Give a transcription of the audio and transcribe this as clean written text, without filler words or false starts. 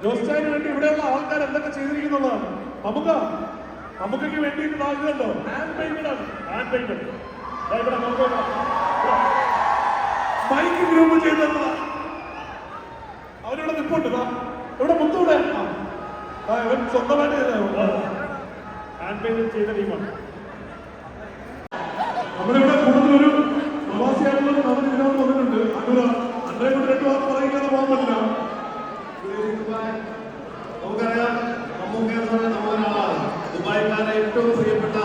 ജോസ്റ്റാന് വേണ്ടി ഇവിടെയുള്ള ആൾക്കാർ എന്തൊക്കെ ചെയ്തിരിക്കുന്നുള്ളതാണ്. നമുക്കൊക്കെ വേണ്ടിയിട്ട് ആകുന്നുണ്ടോ ഹാൻഡ് പെയിന്റഡ് ആണ്. ഹാൻഡ് പെയിന്റഡ് മൈക്ക് ഗ്രൂപ്പ് ചെയ്തതാണ്. അവരിവിടെ നിൽപ്പുണ്ട്. ഇവിടെ മുത്തൂടെ ഇവൻ സ്വന്തമായിട്ട് ഹാൻഡ് പെയിന്റഡ് ചെയ്ത ടീമാണ്. നമ്മളിവിടെ കൂടുതലൊരു പ്രവാസിയായിട്ടുള്ള നടൻ ഇതിനകത്ത് വന്നിട്ടുണ്ട്. അന്നേരം കൊണ്ട് 2 വാക്ക് പറയുകയാണ് പോകാൻ പറ്റില്ല. നമുക്കറിയാം, നമ്മുടെ ഒരാളാണ് ദുബായിക്കാരെ ഏറ്റവും പ്രിയപ്പെട്ട